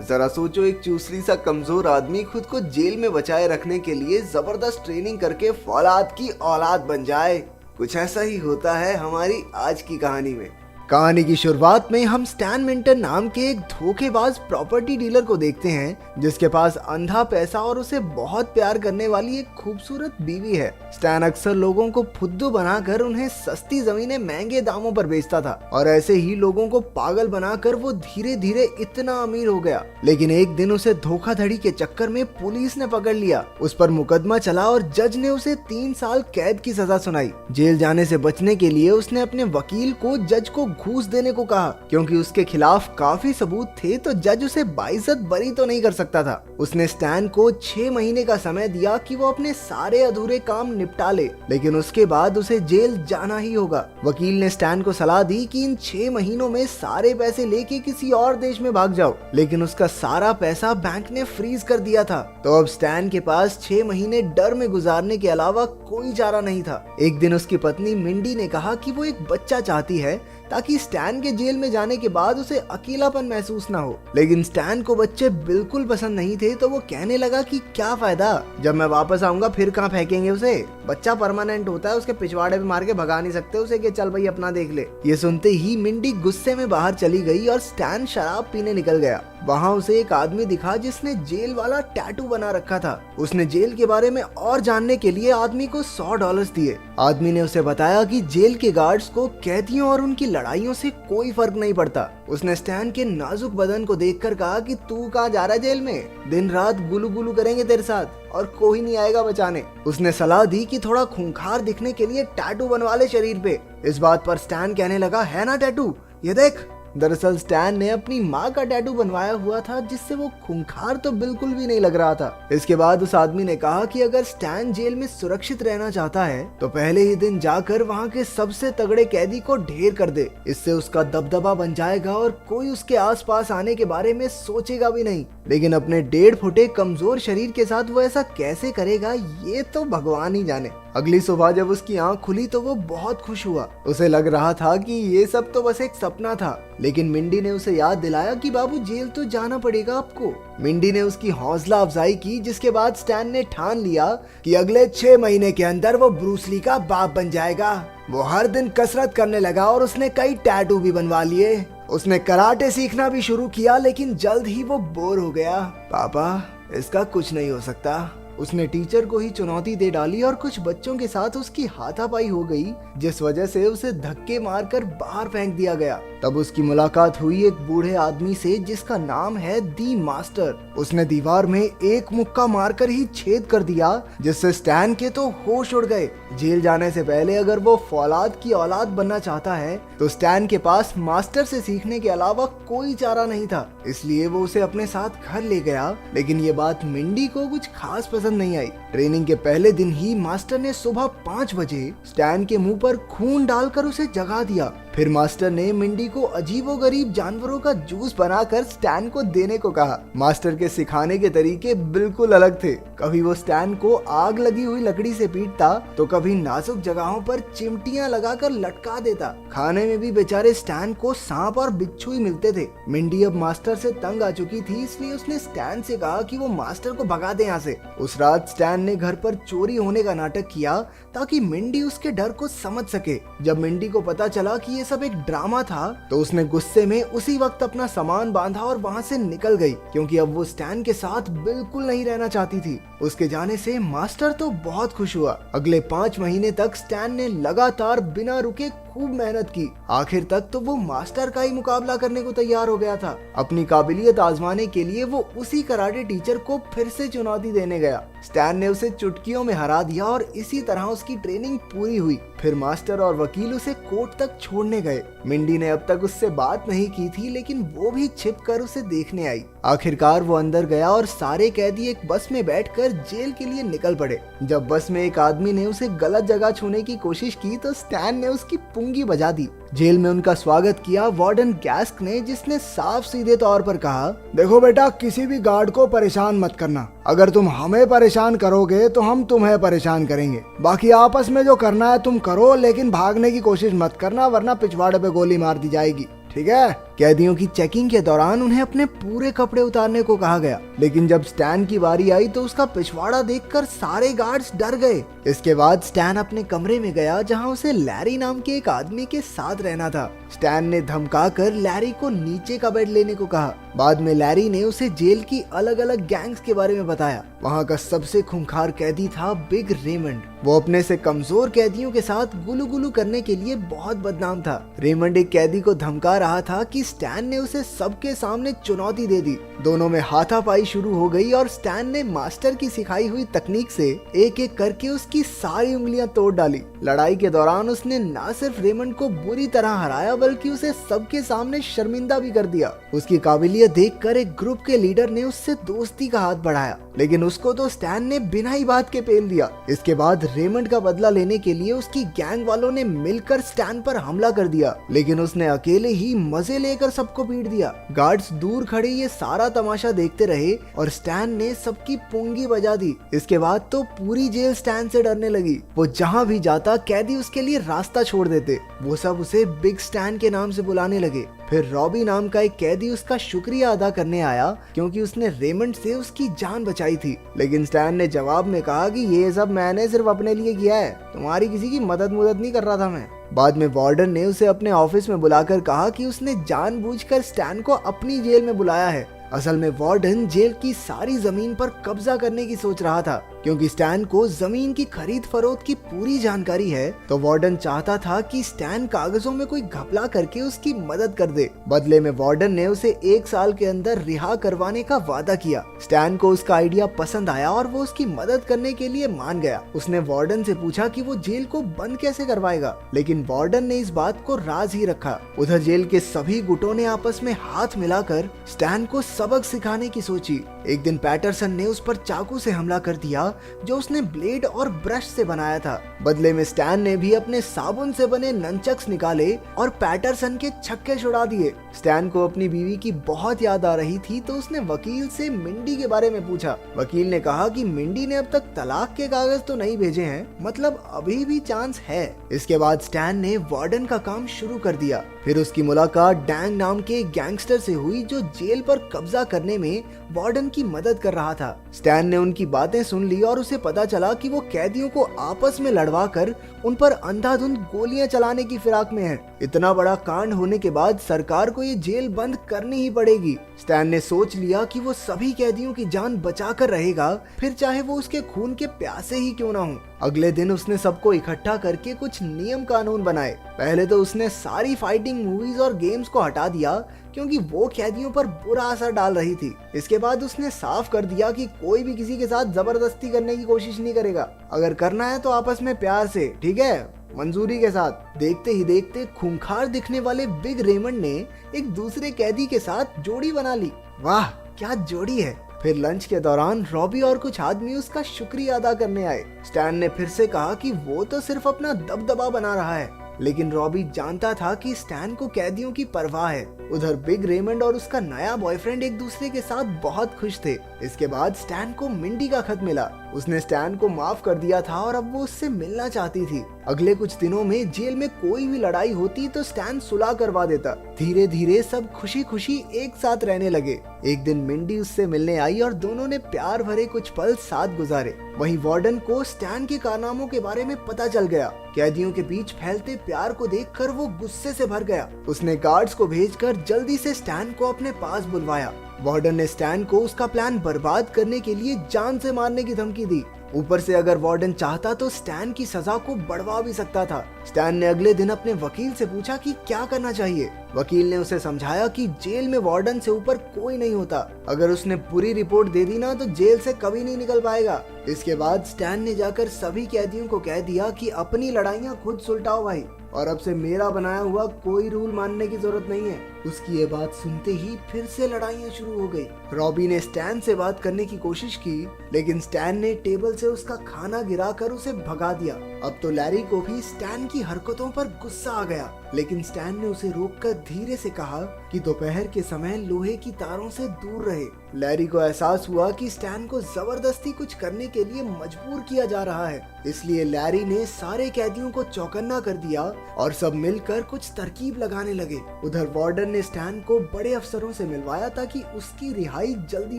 जरा सोचो, एक चूसली सा कमजोर आदमी खुद को जेल में बचाए रखने के लिए जबरदस्त ट्रेनिंग करके फौलाद की औलाद बन जाए। कुछ ऐसा ही होता है हमारी आज की कहानी में। कहानी की शुरुआत में हम स्टैन मिंटन नाम के एक धोखेबाज प्रॉपर्टी डीलर को देखते हैं जिसके पास अंधा पैसा और उसे बहुत प्यार करने वाली एक खूबसूरत बीवी है। स्टैन अक्सर लोगों को फुद्दू बनाकर उन्हें सस्ती जमीनें महंगे दामों पर बेचता था और ऐसे ही लोगों को पागल बनाकर वो धीरे धीरे इतना अमीर हो गया। लेकिन एक दिन उसे धोखाधड़ी के चक्कर में पुलिस ने पकड़ लिया। उस पर मुकदमा चला और जज ने उसे 3 साल कैद की सजा सुनाई। जेल जाने से बचने के लिए उसने अपने वकील को जज को घूस देने को कहा। क्योंकि उसके खिलाफ काफी सबूत थे तो जज उसे बाइज्जत बरी तो नहीं कर सकता था। उसने स्टैन को 6 महीने का समय दिया कि वो अपने सारे अधूरे काम निपटा ले, लेकिन उसके बाद उसे जेल जाना ही होगा। वकील ने स्टैन को सलाह दी कि इन 6 महीनों में सारे पैसे लेके किसी और देश में भाग जाओ, लेकिन उसका सारा पैसा बैंक ने फ्रीज कर दिया था। तो अब स्टैन के पास 6 महीने डर में गुजारने के अलावा कोई चारा नहीं था। एक दिन उसकी पत्नी मिंडी ने कहा कि वो एक बच्चा चाहती है ताकि स्टैन के जेल में जाने के बाद उसे अकेलापन महसूस ना हो। लेकिन स्टैन को बच्चे बिल्कुल पसंद नहीं थे, तो वो कहने लगा कि क्या फायदा, जब मैं वापस आऊंगा फिर कहाँ फेंकेंगे उसे। बच्चा परमानेंट होता है, उसके पिछवाड़े पे मार के भगा नहीं सकते उसे कि चल भाई अपना देख ले। ये सुनते ही मिंडी गुस्से में बाहर चली गई और स्टैन शराब पीने निकल गया। वहाँ उसे एक आदमी दिखा जिसने जेल वाला टैटू बना रखा था। उसने जेल के बारे में और जानने के लिए आदमी को $100 दिए। आदमी ने उसे बताया कि जेल के गार्ड्स को कैदियों और उनकी लड़ाइयों से कोई फर्क नहीं पड़ता। उसने स्टैन के नाजुक बदन को देखकर कहा कि तू कहाँ जा रहा है जेल में, दिन रात गुलू गुलू करेंगे तेरे साथ और कोई नहीं आएगा बचाने। उसने सलाह दी कि थोड़ा खूंखार दिखने के लिए टैटू बनवा ले शरीर पे। इस बात पर स्टैन कहने लगा, है ना टैटू, ये देख। दरअसल स्टैन ने अपनी माँ का टैटू बनवाया हुआ था जिससे वो खूंखार तो बिल्कुल भी नहीं लग रहा था। इसके बाद उस आदमी ने कहा कि अगर स्टैन जेल में सुरक्षित रहना चाहता है तो पहले ही दिन जाकर वहाँ के सबसे तगड़े कैदी को ढेर कर दे। इससे उसका दबदबा बन जाएगा और कोई उसके आसपास आने के बारे में सोचेगा भी नहीं। लेकिन अपने 1.5 फुटे कमजोर शरीर के साथ वो ऐसा कैसे करेगा ये तो भगवान ही जाने। अगली सुबह जब उसकी आंख खुली तो वो बहुत खुश हुआ। उसे लग रहा था कि ये सब तो बस एक सपना था, लेकिन मिंडी ने उसे याद दिलाया कि बाबू जेल तो जाना पड़ेगा आपको। मिंडी ने उसकी हौसला अफजाई की, जिसके बाद स्टैन ने ठान लिया कि अगले 6 महीने के अंदर वो ब्रूस ली का बाप बन जाएगा। वो हर दिन कसरत करने लगा और उसने कई टैटू भी बनवा लिए। उसने कराटे सीखना भी शुरू किया, लेकिन जल्द ही वो बोर हो गया। पापा, इसका कुछ नहीं हो सकता। उसने टीचर को ही चुनौती दे डाली और कुछ बच्चों के साथ उसकी हाथापाई हो गई, जिस वजह से उसे धक्के मारकर बाहर फेंक दिया गया। तब उसकी मुलाकात हुई एक बूढ़े आदमी से जिसका नाम है दी मास्टर। उसने दीवार में एक मुक्का मारकर ही छेद कर दिया, जिससे स्टैन के तो होश उड़ गए। जेल जाने से पहले अगर वो फौलाद की औलाद बनना चाहता है तो स्टैन के पास मास्टर से सीखने के अलावा कोई चारा नहीं था। इसलिए वो उसे अपने साथ घर ले गया। लेकिन ये बात मिंडी को कुछ खास पसंद नहीं आई। ट्रेनिंग के पहले दिन ही मास्टर ने सुबह 5 बजे स्टैन के मुंह पर खून डालकर उसे जगा दिया। फिर मास्टर ने मिंडी को अजीबोगरीब जानवरों का जूस बनाकर स्टैन को देने को कहा। मास्टर के सिखाने के तरीके बिल्कुल अलग थे। कभी वो स्टैन को आग लगी हुई लकड़ी से पीटता तो कभी नाजुक जगहों पर चिमटियां लगाकर लटका देता। खाने में भी बेचारे स्टैन को सांप और बिच्छू ही मिलते थे। मिंडी अब मास्टर से तंग आ चुकी थी, इसलिए उसने स्टैन से कहा कि वो मास्टर को भगा दे यहाँ से। उस रात स्टैन ने घर पर चोरी होने का नाटक किया ताकि मिंडी उसके डर को समझ सके। जब मिंडी को पता चला कि सब एक ड्रामा था तो उसने गुस्से में उसी वक्त अपना सामान बांधा और वहाँ से निकल गई, क्योंकि अब वो स्टैन के साथ बिल्कुल नहीं रहना चाहती थी। उसके जाने से मास्टर तो बहुत खुश हुआ। अगले 5 महीने तक स्टैन ने लगातार बिना रुके खूब मेहनत की। आखिर तक तो वो मास्टर का ही मुकाबला करने को तैयार हो गया था। अपनी काबिलियत आजमाने के लिए वो उसी कराटे टीचर को फिर से चुनौती देने गया। स्टैन ने उसे चुटकियों में हरा दिया और इसी तरह उसकी ट्रेनिंग पूरी हुई। फिर मास्टर और वकील उसे कोर्ट तक छोड़ने गए। मिंडी ने अब तक उससे बात नहीं की थी, लेकिन वो भी छिपकर उसे देखने आई। आखिरकार वो अंदर गया और सारे कैदी एक बस में बैठकर जेल के लिए निकल पड़े। जब बस में एक आदमी ने उसे गलत जगह छूने की कोशिश की तो स्टैन ने उसकी पुंगी बजा दी। जेल में उनका स्वागत किया वार्डन गैस्क ने, जिसने साफ सीधे तौर पर कहा, देखो बेटा, किसी भी गार्ड को परेशान मत करना। अगर तुम हमें परेशान करोगे तो हम तुम्हें परेशान करेंगे। बाकी आपस में जो करना है तुम करो, लेकिन भागने की कोशिश मत करना, वरना पिछवाड़े पे गोली मार दी जाएगी, ठीक है? कैदियों की चेकिंग के दौरान उन्हें अपने पूरे कपड़े उतारने को कहा गया, लेकिन जब स्टैन की बारी आई तो उसका पिछवाड़ा देखकर सारे गार्ड्स डर गए। इसके बाद स्टैन अपने कमरे में गया जहां उसे लैरी नाम के एक आदमी के साथ रहना था। स्टैन ने धमकाकर लैरी को नीचे का बेड लेने को कहा। बाद में लैरी ने उसे जेल की अलग अलग गैंग्स के बारे में बताया। वहाँ का सबसे खूंखार कैदी था बिग रेमंड। वो अपने से कमजोर कैदियों के साथ गुलू गुलू करने के लिए बहुत बदनाम था। रेमंड एक कैदी को धमका रहा था कि स्टैन ने उसे सबके सामने चुनौती दे दी। दोनों में हाथापाई शुरू हो गई और स्टैन ने मास्टर की सिखाई हुई तकनीक से एक एक करके उसकी सारी उंगलियां तोड़ डाली। लड़ाई के दौरान उसने न सिर्फ रेमंड को बुरी तरह हराया बल्कि उसे सबके सामने शर्मिंदा भी कर दिया। उसकी काबिलियत देखकर एक ग्रुप के लीडर ने उससे दोस्ती का हाथ बढ़ाया, लेकिन उसको तो स्टैन ने बिना ही बात के पेल दिया। इसके बाद रेमंड का बदला लेने के लिए उसकी गैंग वालों ने मिलकर स्टैन पर हमला कर दिया, लेकिन उसने अकेले ही मजे लेकर सबको पीट दिया। गार्ड्स दूर खड़े ये सारा तमाशा देखते रहे और स्टैन ने सबकी पुंगी बजा दी। इसके बाद तो पूरी जेल स्टैन से डरने लगी। वो जहाँ भी जाता कैदी उसके लिए रास्ता छोड़ देते। वो सब उसे बिग स्टैन के नाम से बुलाने लगे। फिर रॉबी नाम का एक कैदी उसका शुक्रिया अदा करने आया क्योंकि उसने रेमंड से उसकी जान बचाई थी, लेकिन स्टैन ने जवाब में कहा कि ये सब मैंने सिर्फ अपने लिए किया है, तुम्हारी किसी की मदद नहीं कर रहा था मैं। बाद में वार्डन ने उसे अपने ऑफिस में बुलाकर कहा कि उसने जानबूझकर स्टैन को अपनी जेल में बुलाया है। असल में वार्डन जेल की सारी जमीन पर कब्जा करने की सोच रहा था, क्योंकि स्टैन को जमीन की खरीद फरोख्त की पूरी जानकारी है। तो वार्डन चाहता था कि स्टैन कागजों में कोई घपला करके उसकी मदद कर दे। बदले में वार्डन ने उसे 1 साल के अंदर रिहा करवाने का वादा किया। स्टैन को उसका आइडिया पसंद आया और वो उसकी मदद करने के लिए मान गया। उसने वार्डन से पूछा कि वो जेल को बंद कैसे करवाएगा, लेकिन वार्डन ने इस बात को राज ही रखा। उधर जेल के सभी गुटों ने आपस में हाथ मिलाकर स्टैन को सबक सिखाने की सोची। एक दिन पैटरसन ने उस पर चाकू से हमला कर दिया जो उसने ब्लेड और ब्रश से बनाया था। बदले में स्टैन ने भी अपने साबुन से बने ननचक्स निकाले और पैटरसन के छक्के छुड़ा दिए। स्टैन को अपनी बीवी की बहुत याद आ रही थी, तो उसने वकील से मिंडी के बारे में पूछा। वकील ने कहा कि मिंडी ने अब तक तलाक के कागज तो नहीं भेजे हैं, मतलब अभी भी चांस है। इसके बाद स्टैन ने वार्डन का काम शुरू कर दिया। फिर उसकी मुलाकात डैंग नाम के गैंगस्टर से हुई जो जेल पर कब्जा करने में वार्डन की मदद कर रहा था। स्टैन ने उनकी बातें सुन ली और उसे पता चला कि वो कैदियों को आपस में लड़वा कर उन पर अंधाधुंध गोलियां चलाने की फिराक में है। इतना बड़ा कांड होने के बाद सरकार को ये जेल बंद करनी ही पड़ेगी। स्टैन ने सोच लिया कि वो सभी कैदियों की जान बचाकर रहेगा, फिर चाहे वो उसके खून के प्यासे ही क्यों ना हो। अगले दिन उसने सबको इकट्ठा करके कुछ नियम कानून बनाए। पहले तो उसने सारी फाइटिंग मूवीज और गेम्स को हटा दिया क्योंकि वो कैदियों पर बुरा असर डाल रही थी। इसके बाद उसने साफ कर दिया कि कोई भी किसी के साथ जबरदस्ती करने की कोशिश नहीं करेगा, अगर करना है तो आपस में प्यार से, ठीक है, मंजूरी के साथ। देखते ही देखते खूंखार दिखने वाले बिग रेमंड ने एक दूसरे कैदी के साथ जोड़ी बना ली। वाह क्या जोड़ी है। फिर लंच के दौरान रॉबी और कुछ आदमी उसका शुक्रिया अदा करने आए। स्टैन ने फिर से कहा कि वो तो सिर्फ अपना दबदबा बना रहा है, लेकिन रॉबी जानता था कि स्टैन को कैदियों की परवाह है। उधर बिग रेमंड और उसका नया बॉयफ्रेंड एक दूसरे के साथ बहुत खुश थे। इसके बाद स्टैन को मिंडी का खत मिला। उसने स्टैन को माफ कर दिया था और अब वो उससे मिलना चाहती थी। अगले कुछ दिनों में जेल में कोई भी लड़ाई होती तो स्टैन सुलह करवा देता। धीरे धीरे सब खुशी खुशी एक साथ रहने लगे। एक दिन मिंडी उससे मिलने आई और दोनों ने प्यार भरे कुछ पल साथ गुजारे। वहीं वार्डन को स्टैन के कारनामों के बारे में पता चल गया। कैदियों के बीच फैलते प्यार को देखकर वो गुस्से से भर गया। उसने गार्ड्स को भेजकर जल्दी से स्टैन को अपने पास बुलवाया। वार्डन ने स्टैन को उसका प्लान बर्बाद करने के लिए जान से मारने की धमकी दी। ऊपर से अगर वार्डन चाहता तो स्टैन की सजा को बढ़वा भी सकता था। स्टैन ने अगले दिन अपने वकील से पूछा कि क्या करना चाहिए। वकील ने उसे समझाया कि जेल में वार्डन से ऊपर कोई नहीं होता, अगर उसने पूरी रिपोर्ट दे दी ना तो जेल से कभी नहीं निकल पाएगा। इसके बाद स्टैन ने जाकर सभी कैदियों को कह दिया कि अपनी लड़ाइयाँ खुद सुलटाओ भाई, और अब से मेरा बनाया हुआ कोई रूल मानने की जरूरत नहीं है। उसकी ये बात सुनते ही फिर से लड़ाइयाँ शुरू हो गई। रॉबी ने स्टैन से बात करने की कोशिश की, लेकिन स्टैन ने टेबल से उसका खाना गिराकर उसे भगा दिया। अब तो लैरी को भी स्टैन की हरकतों पर गुस्सा आ गया, लेकिन स्टैन ने उसे रोककर धीरे से कहा कि दोपहर के समय लोहे की तारों से दूर रहे। लैरी को एहसास हुआ कि स्टैन को जबरदस्ती कुछ करने के लिए मजबूर किया जा रहा है, इसलिए लैरी ने सारे कैदियों को चौकन्ना कर दिया और सब मिलकर कुछ तरकीब लगाने लगे। उधर वार्डन ने स्टैन को बड़े अफसरों से मिलवाया ताकि उसकी रिहाई जल्दी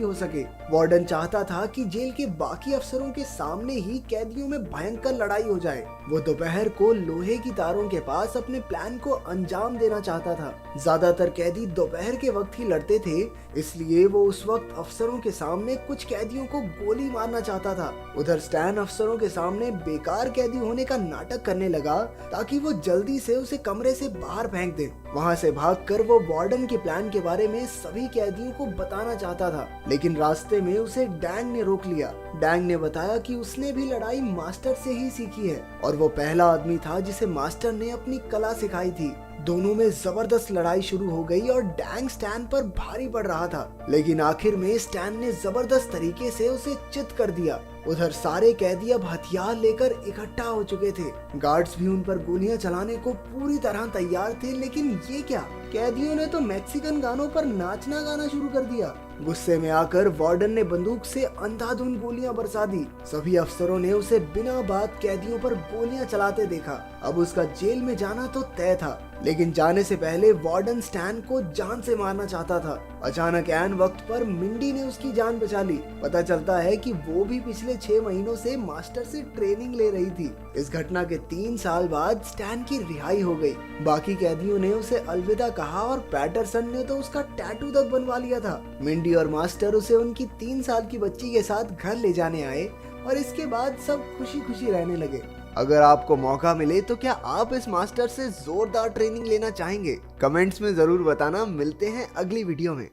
हो सके। वार्डन चाहता था कि जेल के बाकी अफसरों के सामने ही कैदियों में भयंकर लड़ाई हो जाए। वो दोपहर को लोहे की तारों के पास अपने प्लान को अंजाम देना चाहता था। ज्यादातर कैदी दोपहर के वक्त ही लड़ते थे, इसलिए वो उस वक्त अफसरों के सामने कुछ कैदियों को गोली मारना चाहता था। उधर स्टैन अफसरों के सामने बेकार कैदी होने का नाटक करने लगा ताकि वो जल्दी से उसे कमरे से बाहर फेंक दे। वहाँ से भागकर वो वार्डन के प्लान के बारे में सभी कैदियों को बताना चाहता था, लेकिन रास्ते में उसे डैंग ने रोक लिया। डैंग ने बताया कि उसने भी लड़ाई मास्टर से ही सीखी है और वो पहला आदमी था जिसे मास्टर ने अपनी कला सिखाई थी। दोनों में जबरदस्त लड़ाई शुरू हो गई और डैंग स्टैन पर भारी पड़ रहा था, लेकिन आखिर में स्टैन ने जबरदस्त तरीके से उसे चित कर दिया। उधर सारे कैदी अब हथियार लेकर इकट्ठा हो चुके थे। गार्ड्स भी उन पर गोलियां चलाने को पूरी तरह तैयार थे, लेकिन ये क्या, कैदियों ने तो मैक्सिकन गानों पर नाचना गाना शुरू कर दिया। गुस्से में आकर वार्डन ने बंदूक से अंधाधुंध गोलियां बरसा दी। सभी अफसरों ने उसे बिना बात कैदियों पर गोलियां चलाते देखा। अब उसका जेल में जाना तो तय था, लेकिन जाने से पहले वार्डन स्टैन को जान से मारना चाहता था। अचानक ऐन वक्त पर मिंडी ने उसकी जान बचा ली। पता चलता है कि वो भी पिछले 6 महीनों से मास्टर से ट्रेनिंग ले रही थी। इस घटना के 3 साल बाद स्टैन की रिहाई हो गई। बाकी कैदियों ने उसे अलविदा कहा और पैटरसन ने तो उसका टैटू तक बनवा लिया था। मिंडी और मास्टर उसे उनकी 3 साल की बच्ची के साथ घर ले जाने आए और इसके बाद सब खुशी खुशी रहने लगे। अगर आपको मौका मिले तो क्या आप इस मास्टर से जोरदार ट्रेनिंग लेना चाहेंगे? कमेंट्स में जरूर बताना। मिलते हैं अगली वीडियो में।